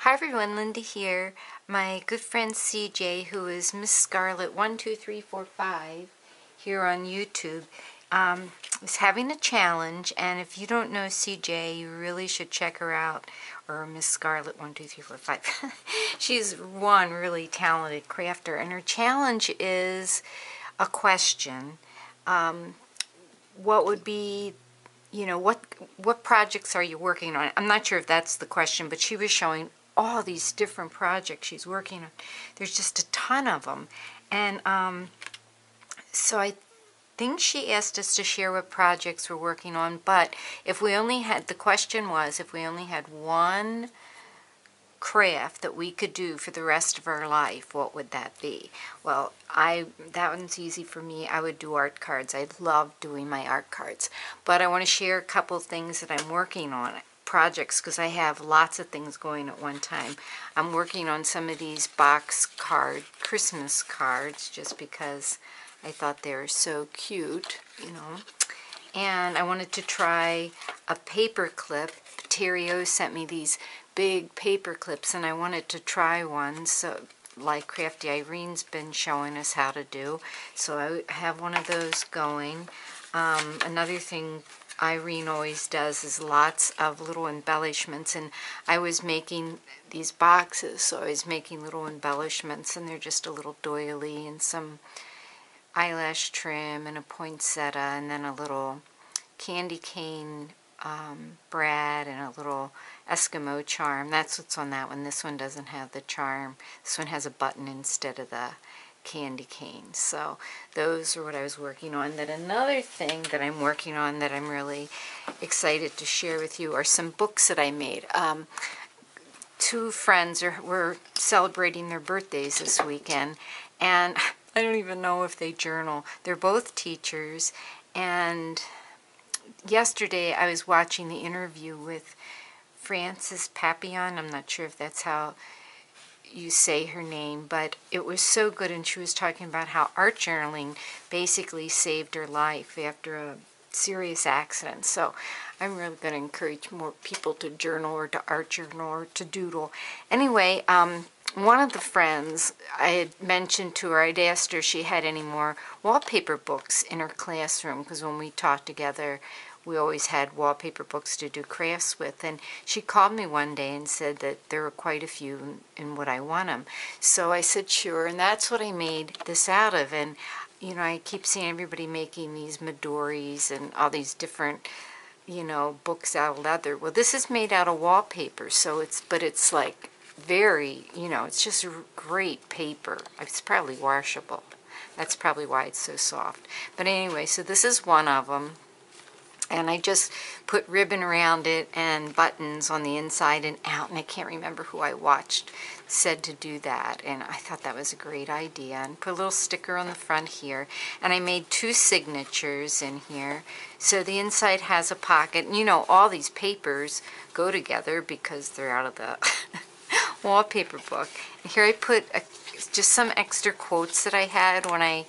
Hi everyone, Linda here. My good friend CJ, who is mzcarlett12345 here on YouTube, is having a challenge, and if you don't know CJ, you really should check her out, or mzcarlett12345. She's one really talented crafter, and her challenge is a question. What would be what projects are you working on? I'm not sure if that's the question, but she was showing all these different projects she's working on. There's just a ton of them. And so I think she asked us to share what projects we're working on, but if we only had, the question was, if we only had one craft that we could do for the rest of our life, what would that be? Well, that one's easy for me. I would do art cards. I love doing my art cards. But I want to share a couple of things that I'm working on, projects, because I have lots of things going at one time. I'm working on some of these box card Christmas cards just because I thought they were so cute, And I wanted to try a paper clip. Terry O sent me these big paper clips, and I wanted to try one, so like Crafty Irene's been showing us how to do. So I have one of those going. Another thing Irene always does is lots of little embellishments, and I was making these boxes, so I was making little embellishments, and they're just a little doily and some eyelash trim and a poinsettia, and then a little candy cane brad and a little Eskimo charm. That's what's on that one. This one doesn't have the charm. This one has a button instead of the candy cane. So those are what I was working on. Then another thing that I'm working on that I'm really excited to share with you are some books that I made. Two friends were celebrating their birthdays this weekend, and I don't even know if they journal. They're both teachers, and yesterday I was watching the interview with Frances Papillon. I'm not sure if that's how you say her name, but it was so good, and she was talking about how art journaling basically saved her life after a serious accident. So I'm really going to encourage more people to journal or to art journal or to doodle. Anyway, one of the friends, I had mentioned to her, I'd asked her if she had any more wallpaper books in her classroom, because when we taught together, we always had wallpaper books to do crafts with, and she called me one day and said that there were quite a few and would I want them. So I said sure, and that's what I made this out of. And I keep seeing everybody making these Midoris and all these different books out of leather. Well, this is made out of wallpaper, so it's like very, it's just great paper. It's probably washable. That's probably why it's so soft. But anyway, so this is one of them. And I just put ribbon around it and buttons on the inside and out, and I can't remember who I watched said to do that, and I thought that was a great idea. And put a little sticker on the front here, and I made two signatures in here. So the inside has a pocket, and all these papers go together because they're out of the wallpaper book. And here I put just some extra quotes that I had when I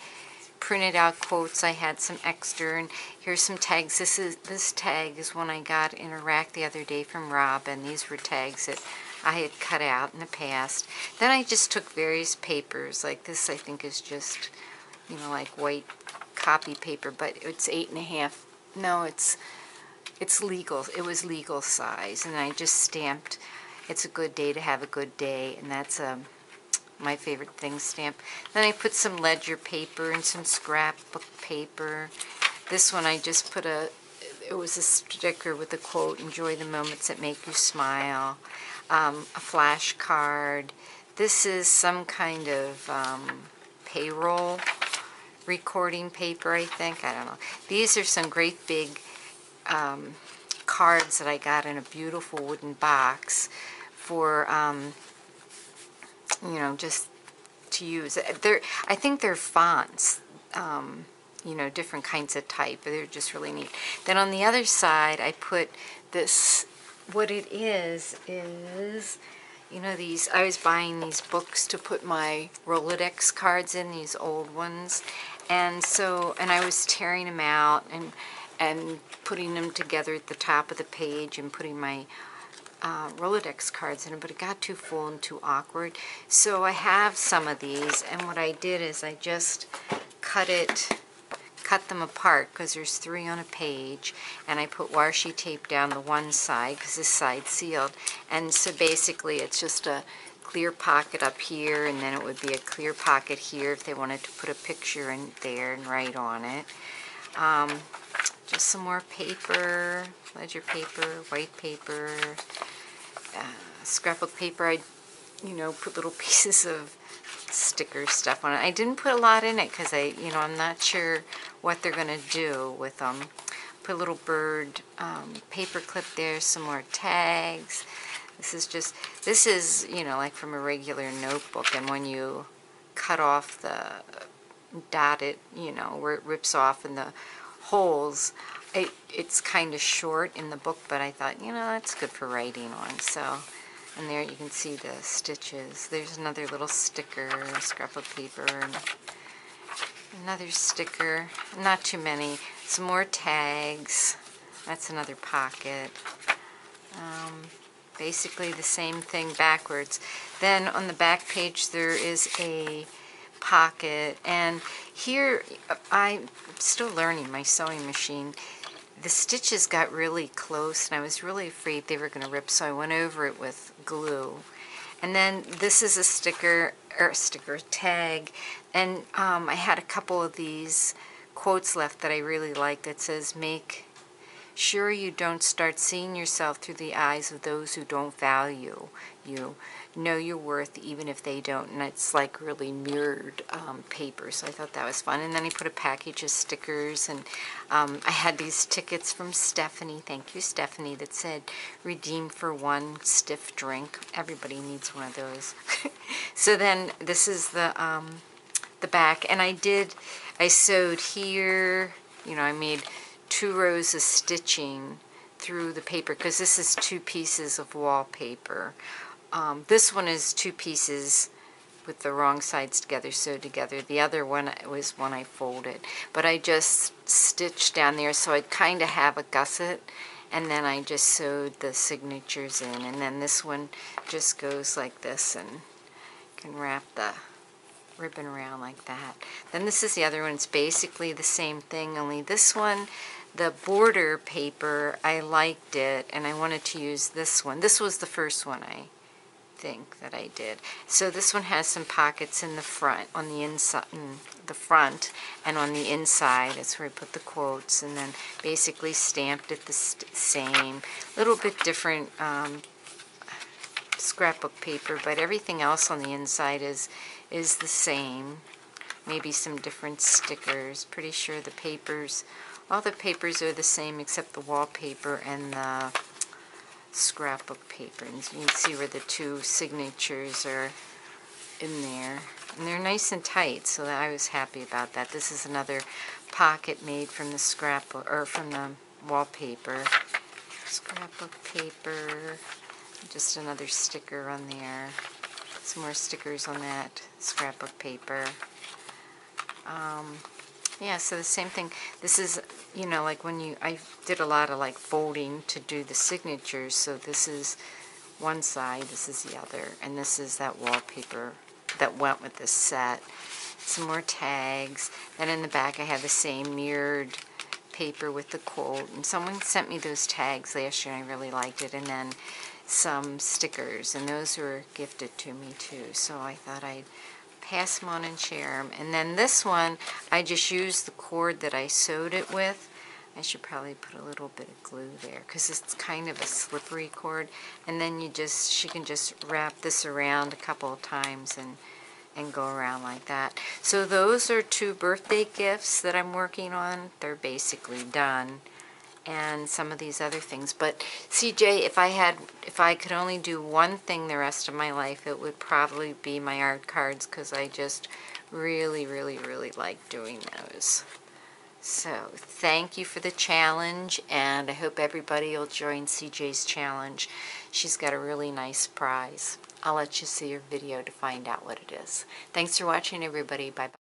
printed out quotes. I had some extra, and here's some tags. This tag is one I got in a rack the other day from Rob, and these were tags that I had cut out in the past. Then I just took various papers, like this. I think is just like white copy paper, but it's 8.5. No, it's legal. It was legal size, and I just stamped, "It's a good day to have a good day," and that's my favorite thing stamp. Then I put some ledger paper and some scrapbook paper. This one I just put it was a sticker with a quote, "Enjoy the moments that make you smile." A flash card. This is some kind of payroll recording paper, I think. I don't know. These are some great big cards that I got in a beautiful wooden box for just to use. I think they're fonts, different kinds of type. They're just really neat. Then on the other side, I put this. What it is these. I was buying these books to put my Rolodex cards in, these old ones, and I was tearing them out and putting them together at the top of the page and putting my Rolodex cards in it, but it got too full and too awkward. So I have some of these, and what I did is I just cut them apart because there's 3 on a page, and I put washi tape down the one side because this side's sealed. And so basically it's just a clear pocket up here, and then it would be a clear pocket here if they wanted to put a picture in there and write on it. Just some more paper, ledger paper, white paper, scrapbook paper. I, put little pieces of sticker stuff on it. I didn't put a lot in it because I'm not sure what they're going to do with them. Put a little bird paper clip there, some more tags. This is like from a regular notebook, and when you cut off the dotted, where it rips off in the holes, it's kind of short in the book, but I thought, that's good for writing on. So, and there you can see the stitches. There's another little sticker, scrapbook paper, and another sticker. Not too many. Some more tags. That's another pocket. Basically the same thing backwards. Then on the back page there is a pocket, and here I'm still learning my sewing machine. The stitches got really close and I was really afraid they were going to rip, so I went over it with glue. And then this is a sticker tag, and I had a couple of these quotes left that I really like that says, "Make sure you don't start seeing yourself through the eyes of those who don't value you. Know your worth even if they don't." And it's like really mirrored paper, so I thought that was fun. And then he put a package of stickers, and I had these tickets from Stephanie, thank you Stephanie, that said redeem for 1 stiff drink. Everybody needs one of those. So then this is the back, and I sewed here, I made 2 rows of stitching through the paper because this is 2 pieces of wallpaper. This one is 2 pieces with the wrong sides together, sewed together. The other one was one I folded, but I just stitched down there so I'd kind of have a gusset, and then I just sewed the signatures in, and then this one just goes like this, and you can wrap the ribbon around like that. Then this is the other one. It's basically the same thing, only this one, the border paper, I liked it and I wanted to use this one. This was the first one I think that I did. So this one has some pockets in the front, on the inside, in the front, and on the inside that's where I put the quotes, and then basically stamped it the same, little bit different scrapbook paper, but everything else on the inside is the same. Maybe some different stickers. Pretty sure the papers, all the papers are the same except the wallpaper and the scrapbook paper. And you can see where the 2 signatures are in there. And they're nice and tight, so I was happy about that. This is another pocket made from the scrapbook, or from the wallpaper. Scrapbook paper. Just another sticker on there. Some more stickers on that scrapbook paper. Yeah, so the same thing. This is, like when I did a lot of like folding to do the signatures, so this is one side, this is the other, and this is that wallpaper that went with this set. Some more tags. Then in the back I have the same mirrored paper with the quote, and someone sent me those tags last year and I really liked it, and then some stickers, and those were gifted to me too, so I thought I'd pass them on and share them. And then this one, I just used the cord that I sewed it with. I should probably put a little bit of glue there because it's kind of a slippery cord, and then she can just wrap this around a couple of times and go around like that. So those are 2 birthday gifts that I'm working on. They're basically done. And some of these other things. But CJ, if I could only do one thing the rest of my life, it would probably be my art cards, because I just really, really, really like doing those. So thank you for the challenge, and I hope everybody will join CJ's challenge. She's got a really nice prize. I'll let you see her video to find out what it is. Thanks for watching, everybody. Bye-bye.